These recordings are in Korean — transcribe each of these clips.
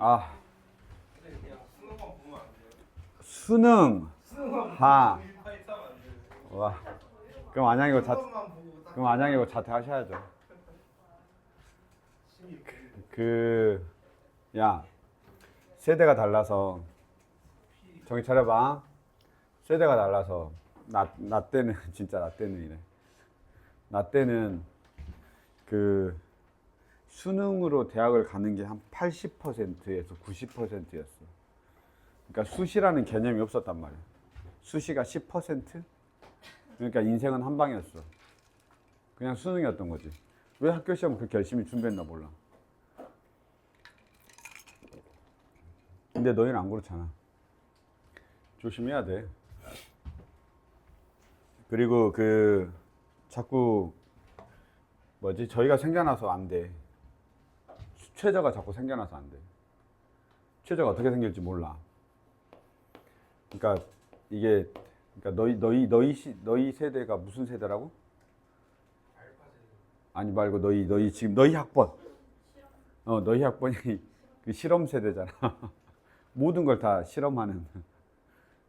아, 수능. 아, 와. 그럼 안양이고 자퇴하셔야죠. 야, 세대가 달라서 정신 차려봐. 세대가 달라서 나 때는 진짜 나 때는 이래. 나 때는 그 수능으로 대학을 가는 게 한 80%에서 90%였어. 그러니까 수시라는 개념이 없었단 말이야. 수시가 10%? 그러니까 인생은 한 방이었어. 그냥 수능이었던 거지. 왜 학교 시험 그렇게 열심히 준비했나 몰라. 근데 너희는 안 그렇잖아. 조심해야 돼. 그리고 자꾸 저희가 생겨나서 안 돼. 최저가 자꾸 생겨나서 안 돼. 최저가 어떻게 생길지 몰라. 그러니까 너희 세대가 무슨 세대라고? 아니 말고 너희 지금 너희 학번. 너희 학번이 그 실험 세대잖아. 모든 걸 다 실험하는.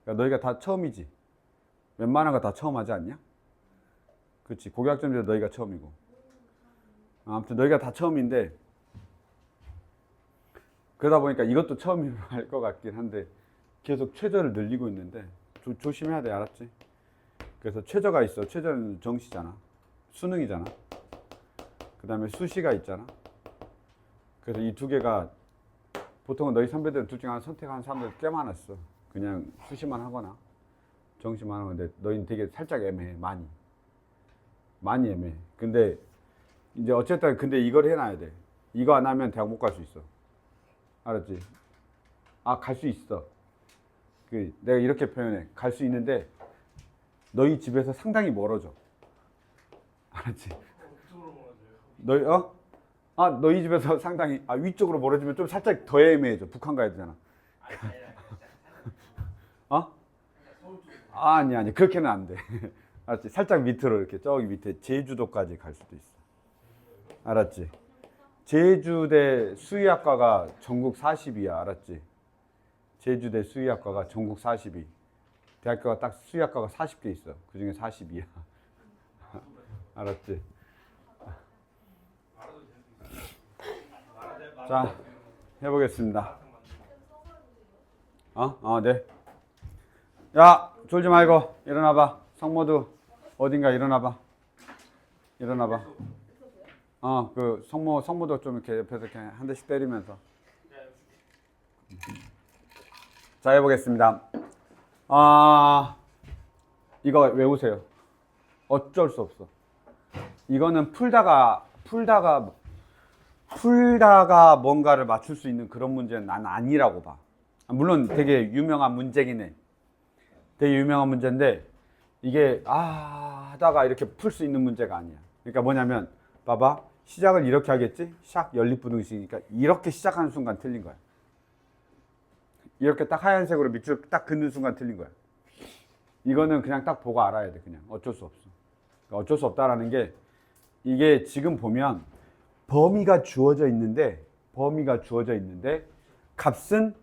그러니까 너희가 다 처음이지. 웬만한 거 다 처음 하지 않냐? 그렇지. 고교학점제도 너희가 처음이고. 아무튼 너희가 다 처음인데 그러다 보니까 이것도 처음으로 할 것 같긴 한데 계속 최저를 늘리고 있는데 조심해야 돼. 알았지? 그래서 최저가 있어. 최저는 정시잖아. 수능이잖아. 그 다음에 수시가 있잖아. 그래서 이 두 개가 보통은 너희 선배들은 둘 중에 하나 선택하는 사람들 꽤 많았어. 그냥 수시만 하거나 정시만 하는데 너희는 되게 살짝 애매해. 많이 애매해. 근데 이제 어쨌든 근데 이걸 해놔야 돼. 이거 안 하면 대학 못 갈 수 있어. 알았지? 갈 수 있어. 내가 이렇게 표현해. 갈 수 있는데 너희 집에서 상당히 멀어져. 알았지? 너희 집에서 상당히 위쪽으로 멀어지면 좀 살짝 더 애매해져. 북한 가야 되잖아. 아니 그렇게는 안 돼. 알았지? 살짝 밑으로 이렇게 저기 밑에 제주도까지 갈 수도 있어. 알았지? 제주대 수의학과가 전국 40위야. 알았지? 제주대 수의학과가 전국 40위. 대학교가 딱 수의학과가 40개 있어. 그 중에 40위야. 알았지? 자, 해보겠습니다. 네. 야, 졸지 말고 일어나봐. 성모도 어딘가 일어나봐. 일어나봐. 성모도 좀 이렇게 옆에서 이렇게 한 대씩 때리면서. 자, 해보겠습니다. 이거 외우세요. 어쩔 수 없어. 이거는 풀다가 뭔가를 맞출 수 있는 그런 문제는 난 아니라고 봐. 물론 되게 유명한 문제긴 해. 되게 유명한 문제인데 이게 하다가 이렇게 풀 수 있는 문제가 아니야. 그러니까 뭐냐면 봐봐. 시작을 이렇게 하겠지? 샥 연립부등식이니까 이렇게 시작하는 순간 틀린 거야. 이렇게 딱 하얀색으로 밑줄 딱 긋는 순간 틀린 거야. 이거는 그냥 딱 보고 알아야 돼. 그냥 어쩔 수 없어. 그러니까 어쩔 수 없다라는 게 이게 지금 보면 범위가 주어져 있는데 값은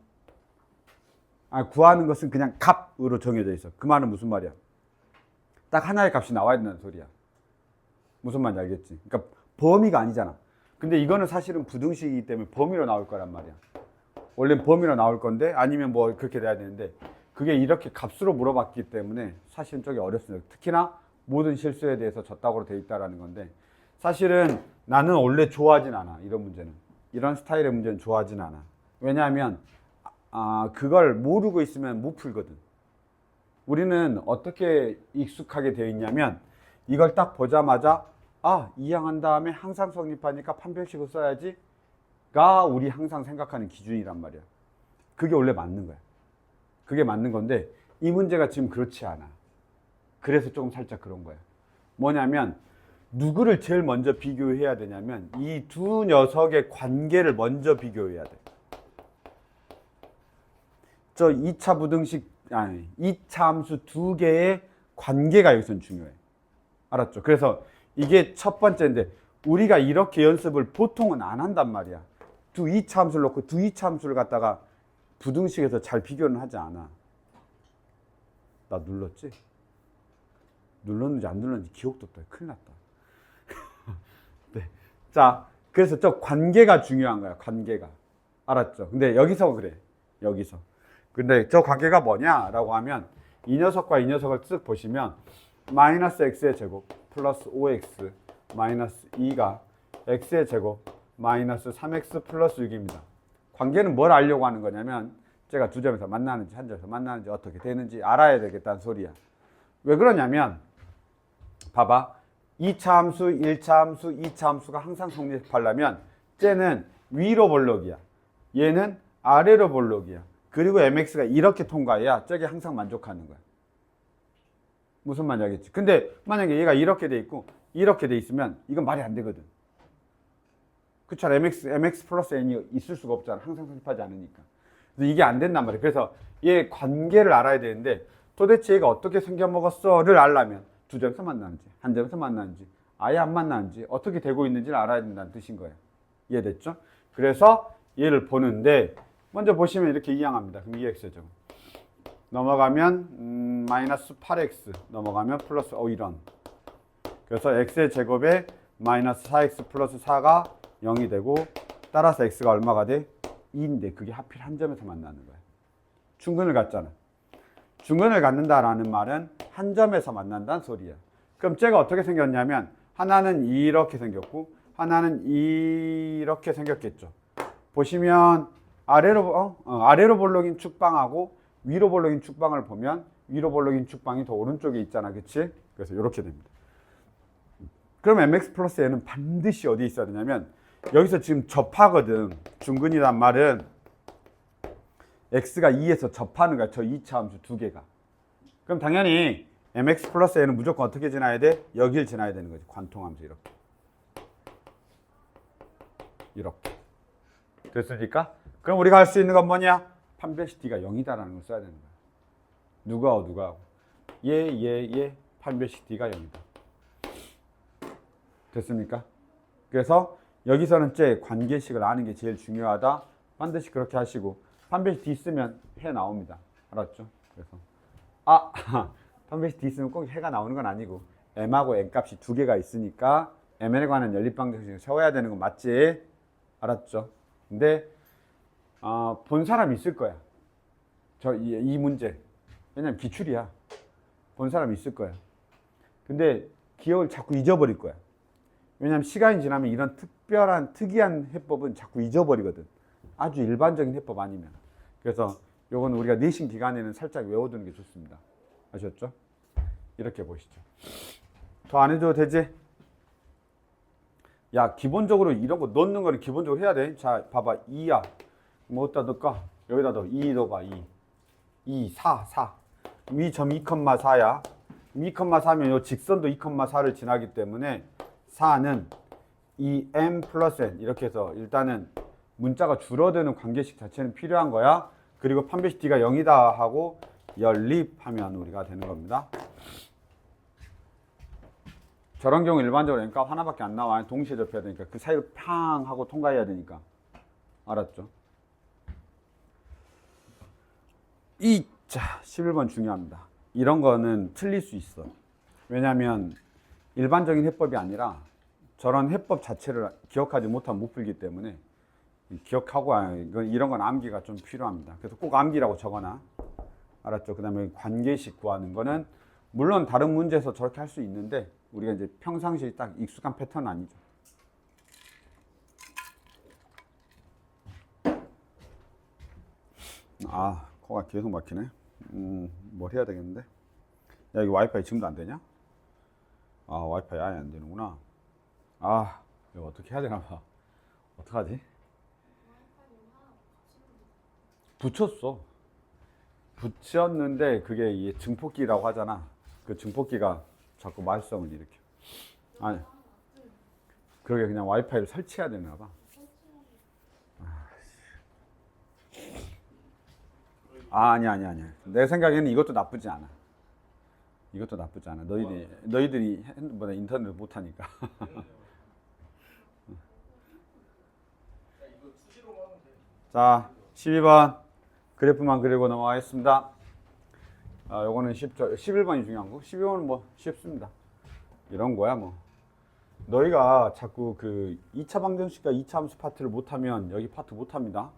구하는 것은 그냥 값으로 정해져 있어. 그 말은 무슨 말이야? 딱 하나의 값이 나와야 된다는 소리야. 무슨 말인지 알겠지? 그러니까 범위가 아니잖아. 근데 이거는 사실은 부등식이기 때문에 범위로 나올 거란 말이야. 원래는 범위로 나올 건데 아니면 뭐 그렇게 돼야 되는데 그게 이렇게 값으로 물어봤기 때문에 사실은 저게 어렵습니다. 특히나 모든 실수에 대해서 졌다고 돼 있다라는 건데 사실은 나는 원래 좋아하진 않아. 이런 문제는. 이런 스타일의 문제는 좋아하진 않아. 왜냐하면 그걸 모르고 있으면 못 풀거든. 우리는 어떻게 익숙하게 되어 있냐면 이걸 딱 보자마자 이항한 다음에 항상 성립하니까 판별식을 써야지가 우리 항상 생각하는 기준이란 말이야. 그게 원래 맞는 거야. 그게 맞는 건데 이 문제가 지금 그렇지 않아. 그래서 조금 살짝 그런 거야. 뭐냐면 누구를 제일 먼저 비교해야 되냐면 이 두 녀석의 관계를 먼저 비교해야 돼. 저 2차 부등식 2차 함수 두 개의 관계가 여기서는 중요해. 알았죠? 그래서 이게 첫 번째인데 우리가 이렇게 연습을 보통은 안 한단 말이야. 두 이차함수를 놓고 두 이차함수를 갖다가 부등식에서 잘 비교는 하지 않아. 나 눌렀지? 눌렀는지 안 눌렀는지 기억도 없다. 큰일 났다. 네. 자, 그래서 저 관계가 중요한 거야. 관계가. 알았죠? 근데 여기서 그래. 여기서. 근데 저 관계가 뭐냐라고 하면 이 녀석과 이 녀석을 쓱 보시면 마이너스 x의 제곱 플러스 5x 마이너스 2가 x의 제곱 마이너스 3x 플러스 6입니다. 관계는 뭘 알려고 하는 거냐면 제가 두 점에서 만나는지 한 점에서 만나는지 어떻게 되는지 알아야 되겠다는 소리야. 왜 그러냐면 봐봐. 2차 함수, 1차 함수, 2차 함수가 항상 성립하려면 쟤는 위로 볼록이야. 얘는 아래로 볼록이야. 그리고 mx가 이렇게 통과해야 저게 항상 만족하는 거야. 무슨 말인지 알겠지? 근데 만약에 얘가 이렇게 돼 있고 이렇게 돼 있으면 이건 말이 안 되거든. 그쵸? mx 플러스 n이 있을 수가 없잖아. 항상 성립하지 않으니까. 그래서 이게 안 된단 말이야. 그래서 얘 관계를 알아야 되는데 도대체 얘가 어떻게 생겨먹었어를 알려면 두 점에서 만나는지 한 점에서 만나는지 아예 안 만나는지 어떻게 되고 있는지를 알아야 된다는 뜻인 거예요. 이해됐죠? 그래서 얘를 보는데 먼저 보시면 이렇게 이항합니다. 그럼 2x죠. 넘어가면 마이너스 8x 넘어가면 플러스 이런. 그래서 x의 제곱에 마이너스 4x 플러스 4가 0이 되고 따라서 x가 얼마가 돼? 2인데 그게 하필 한 점에서 만나는 거야. 중근을 갖잖아. 중근을 갖는다라는 말은 한 점에서 만난다는 소리야. 그럼 쟤가 어떻게 생겼냐면 하나는 이렇게 생겼고 하나는 이렇게 생겼겠죠. 보시면 아래로 볼록인 축방하고 위로 볼록인 축방을 보면 위로 볼록인 축방이 더 오른쪽에 있잖아. 그치? 그래서 이렇게 됩니다. 그럼 mx 플러스 n은 반드시 어디에 있어야 되냐면 여기서 지금 접하거든. 중근이란 말은 x가 2에서 접하는 거야. 저 2차 함수 두 개가. 그럼 당연히 mx 플러스 n은 무조건 어떻게 지나야 돼? 여길 지나야 되는 거지. 관통함수 이렇게. 이렇게. 됐습니까? 그럼 우리가 할 수 있는 건 뭐냐? 판별식 d가 0이다라는 걸 써야 되는 거야. 누가 얘 판별식 d가 0이다. 됐습니까? 그래서 여기서는 제 관계식을 아는 게 제일 중요하다. 반드시 그렇게 하시고 판별식 d 쓰면 해 나옵니다. 알았죠? 그래서 판별식 d 쓰면 꼭 해가 나오는 건 아니고 m하고 n 값이 두 개가 있으니까 m에 관한 연립방정식을 세워야 되는 건 맞지? 알았죠? 근데 본 사람 있을 거야. 이 문제. 왜냐면 기출이야. 본 사람 있을 거야. 근데 기억을 자꾸 잊어버릴 거야. 왜냐면 시간이 지나면 이런 특이한 해법은 자꾸 잊어버리거든. 아주 일반적인 해법 아니면. 그래서 요건 우리가 내신 기간에는 살짝 외워두는 게 좋습니다. 아셨죠? 이렇게 보시죠. 더 안 해줘도 되지? 야, 기본적으로 이런 거 넣는 거는 기본적으로 해야 돼. 자, 봐봐. 2야. 뭐 어디다 넣을까? 여기다 넣어. 2 넣어봐. 2, 4. 이 점 2,4야. 2,4면 요 직선도 2,4를 지나기 때문에 4는 이 m 플러스 n 이렇게 해서 일단은 문자가 줄어드는 관계식 자체는 필요한 거야. 그리고 판별식 d가 0이다 하고 연립하면 우리가 되는 겁니다. 저런 경우 일반적으로 n값 하나밖에 안 나와. 동시에 접해야 되니까 그 사이로 팡 하고 통과해야 되니까. 알았죠? 자, 11번 중요합니다. 이런 거는 틀릴 수 있어. 왜냐하면 일반적인 해법이 아니라 저런 해법 자체를 기억하지 못하면 못 풀기 때문에 기억하고 이런 건 암기가 좀 필요합니다. 그래서 꼭 암기라고 적어놔. 알았죠? 그 다음에 관계식 구하는 거는 물론 다른 문제에서 저렇게 할 수 있는데 우리가 이제 평상시에 딱 익숙한 패턴은 아니죠. 코가 계속 막히네. 뭘 해야 되겠는데? 야, 이거 와이파이 지금도 안 되냐? 와이파이 아예 안 되는구나. 이거 어떻게 해야 되나 봐. 어떡하지? 붙였는데 그게 이 증폭기라고 하잖아. 그 증폭기가 자꾸 말썽을 일으켜. 그러게 그냥 와이파이를 설치해야 되나 봐. 아니야. 내 생각에는 이것도 나쁘지 않아. 너희들이 핸드폰에 인터넷을 못 하니까. 이거 수시로 자, 12번 그래프만 그리고 넘어가겠습니다. 요거는 쉽죠. 11번이 중요한 거. 12번은 뭐 쉽습니다. 이런 거야 뭐. 너희가 자꾸 그 2차 방정식과 2차 함수 파트를 못하면 여기 파트 못합니다.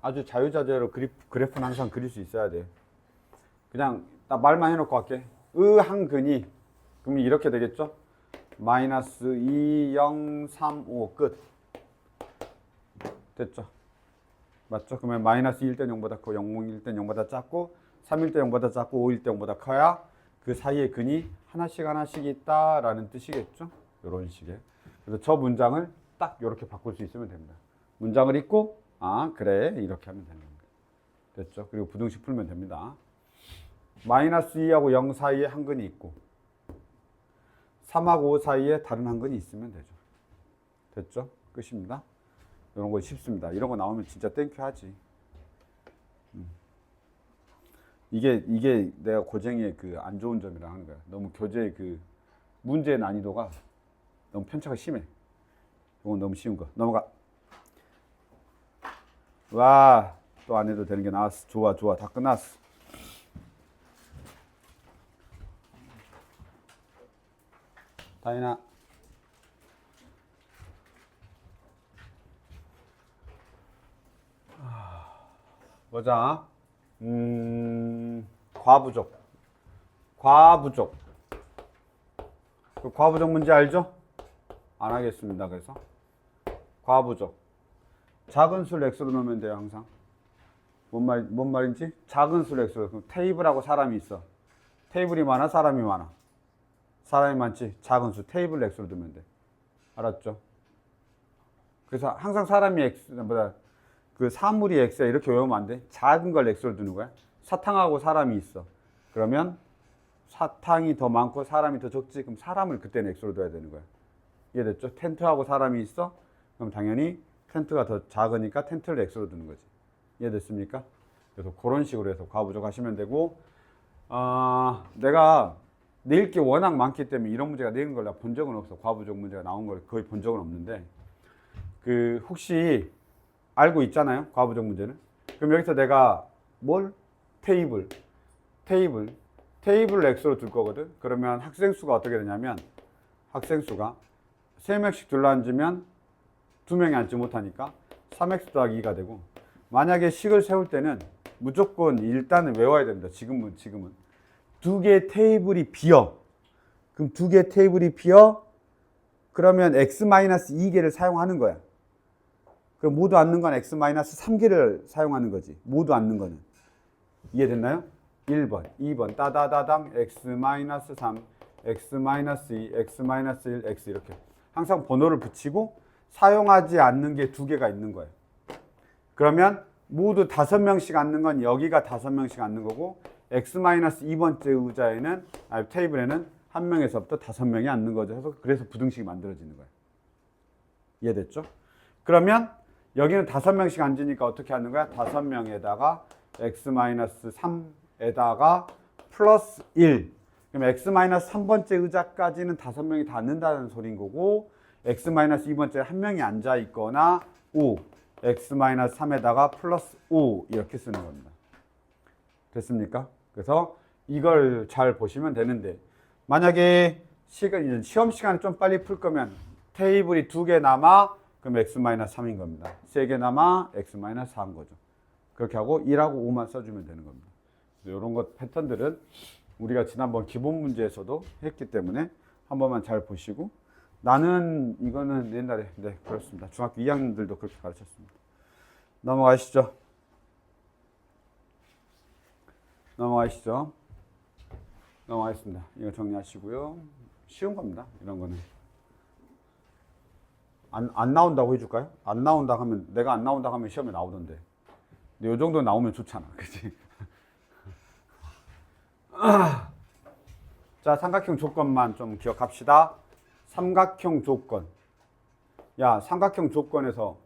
아주 자유자재로 그래프는 항상 그릴 수 있어야 돼. 그냥 딱 말만 해놓고 할게. 한 근이 그러면 이렇게 되겠죠? 마이너스 2, 0, 3, 5 끝. 됐죠? 맞죠? 그러면 마이너스 1대 0보다 크고 0, 1대 0보다 작고 3일 때 0보다 작고 5일 때 0보다 커야 그 사이에 근이 하나씩 하나씩 있다라는 뜻이겠죠? 이런 식의. 그래서 저 문장을 딱 이렇게 바꿀 수 있으면 됩니다. 문장을 읽고 그래 이렇게 하면 되는 겁니다. 됐죠? 그리고 부등식 풀면 됩니다. 마이너스 2하고 0 사이에 한 근이 있고 3하고 5 사이에 다른 한 근이 있으면 되죠. 됐죠? 끝입니다. 이런 거 쉽습니다. 이런 거 나오면 진짜 땡큐 하지. 이게 내가 고쟁이의 그 안 좋은 점이라 하는 거야. 너무 교재의 그 문제의 난이도가 너무 편차가 심해. 이건 너무 쉬운 거. 넘어가. 와, 또 안 해도 되는 게 나왔어. 좋아, 좋아. 다 끝났어. 다인아. 보자. 과부족. 과부족. 그 과부족 문제 알죠? 안 하겠습니다. 그래서 과부족. 작은 수를 x로 넣으면 돼요. 항상. 뭔 말인지? 작은 수를 x로. 그럼 테이블하고 사람이 있어. 테이블이 많아? 사람이 많아? 사람이 많지? 작은 수. 테이블 x로 넣으면 돼. 알았죠? 그래서 항상 사람이 x보다 그 사물이 x야 이렇게 외우면 안 돼. 작은 걸 x로 두는 거야. 사탕하고 사람이 있어. 그러면 사탕이 더 많고 사람이 더 적지. 그럼 사람을 그때는 x로 둬야 되는 거야. 이해됐죠? 텐트하고 사람이 있어. 그럼 당연히 텐트가 더 작으니까 텐트를 x로 두는 거지. 이해됐습니까? 그래서 그런 식으로 해서 과부족 하시면 되고, 내가 낼 게 워낙 많기 때문에 이런 문제가 내는 걸 본 적은 없어. 과부족 문제가 나온 걸 거의 본 적은 없는데, 그 혹시 알고 있잖아요. 과부족 문제는. 그럼 여기서 내가 테이블을 x로 둘 거거든. 그러면 학생 수가 어떻게 되냐면 학생 수가 3명씩 둘러앉으면 2명이 앉지 못하니까 3x 더하기 2가 되고, 만약에 식을 세울 때는 무조건 일단은 외워야 됩니다. 지금은 두 개의 테이블이 비어. 그럼 두 개의 테이블이 비어. 그러면 x-2개를 사용하는 거야. 그럼 모두 앉는 건 x-3개를 사용하는 거지. 모두 앉는 거는. 이해됐나요? 1번, 2번 따다다당 x-3, x-2, x-1, x 이렇게. 항상 번호를 붙이고 사용하지 않는 게 두 개가 있는 거예요. 그러면 모두 5명씩 앉는 건 여기가 5명씩 앉는 거고, x-2번째 의자에는, 테이블에는 한 명에서부터 5명이 앉는 거죠. 그래서 부등식이 만들어지는 거예요. 이해됐죠? 그러면 여기는 5명씩 앉으니까 어떻게 하는 거야? 5명에다가 x-3에다가 플러스 1. 그럼 x-3번째 의자까지는 5명이 다 앉는다는 소린 거고, x-2번째 한 명이 앉아 있거나 5, x-3에다가 플러스 5 이렇게 쓰는 겁니다. 됐습니까? 그래서 이걸 잘 보시면 되는데, 만약에 시험 시간을 좀 빨리 풀 거면 테이블이 2개 남아, 그럼 x-3인 겁니다. 3개 남아 x-4인 거죠. 그렇게 하고 1하고 5만 써주면 되는 겁니다. 이런 것 패턴들은 우리가 지난번 기본 문제에서도 했기 때문에 한 번만 잘 보시고, 나는 이거는 옛날에 그렇습니다. 중학교 2학년들도 그렇게 가르쳤습니다. 넘어가시죠. 넘어가겠습니다. 이거 정리하시고요. 쉬운 겁니다. 이런 거는. 안 나온다고 해줄까요? 안 나온다 하면, 내가 안 나온다 하면 시험에 나오던데. 근데 요 정도 나오면 좋잖아. 그치? 자, 삼각형 조건만 좀 기억합시다. 삼각형 조건. 야, 삼각형 조건에서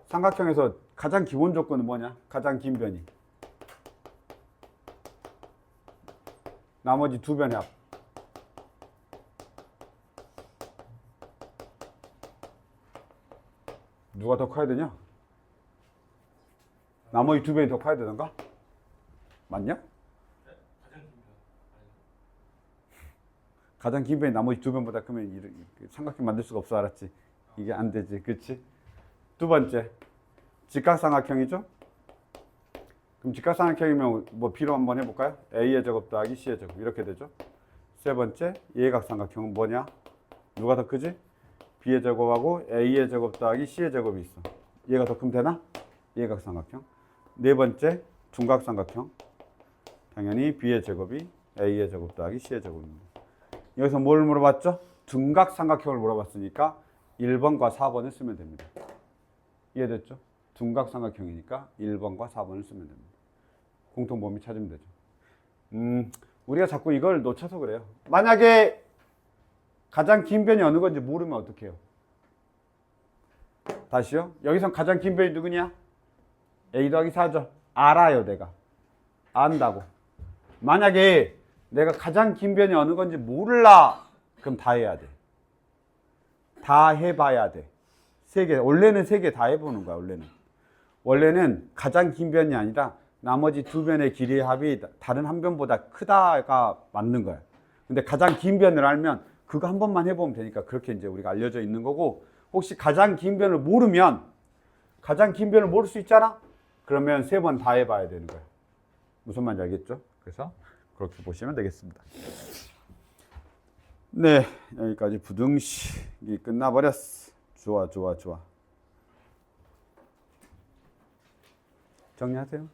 삼각형에서 가장 기본 조건은 뭐냐? 가장 긴 변이. 나머지 두 변의 합. 누가 더 커야 되냐? 나머지 두 변이 더 커야 되던가? 맞냐? 가장 긴 변이 나머지 두 변보다 크면 삼각형 만들 수가 없어. 알았지? 이게 안 되지. 그치? 두 번째, 직각삼각형이죠? 그럼 직각삼각형이면 뭐 B로 한번 해볼까요? A의 제곱 더하기 C의 제곱 이렇게 되죠. 세 번째, 이해각삼각형은 뭐냐? 누가 더 크지? B의 제곱하고 A의 제곱 더하기 C의 제곱이 있어. 얘가 더 크면 되나? 이해각삼각형. 네 번째, 둔각삼각형. 당연히 B의 제곱이 A의 제곱 더하기 C의 제곱입니다. 여기서 뭘 물어봤죠? 둔각삼각형을 물어봤으니까 1번과 4번을 쓰면 됩니다. 이해됐죠? 둔각삼각형이니까 1번과 4번을 쓰면 됩니다. 공통범위 찾으면 되죠. 우리가 자꾸 이걸 놓쳐서 그래요. 만약에 가장 긴 변이 어느 건지 모르면 어떡해요? 다시요. 여기서 가장 긴 변이 누구냐? A 더하기 4죠. 알아요, 내가. 안다고. 만약에 내가 가장 긴 변이 어느 건지 몰라. 그럼 다 해야 돼. 다 해봐야 돼. 세 개. 원래는 세 개 다 해보는 거야, 원래는 가장 긴 변이 아니라 나머지 두 변의 길이의 합이 다른 한 변보다 크다가 맞는 거야. 근데 가장 긴 변을 알면 그거 한 번만 해보면 되니까 그렇게 이제 우리가 알려져 있는 거고, 혹시 가장 긴 변을 모르면, 가장 긴 변을 모를 수 있잖아? 그러면 세 번 다 해봐야 되는 거야. 무슨 말인지 알겠죠? 그래서 그렇게 보시면 되겠습니다. 네, 여기까지 부등식이 끝나버렸어. 좋아. 정리하세요.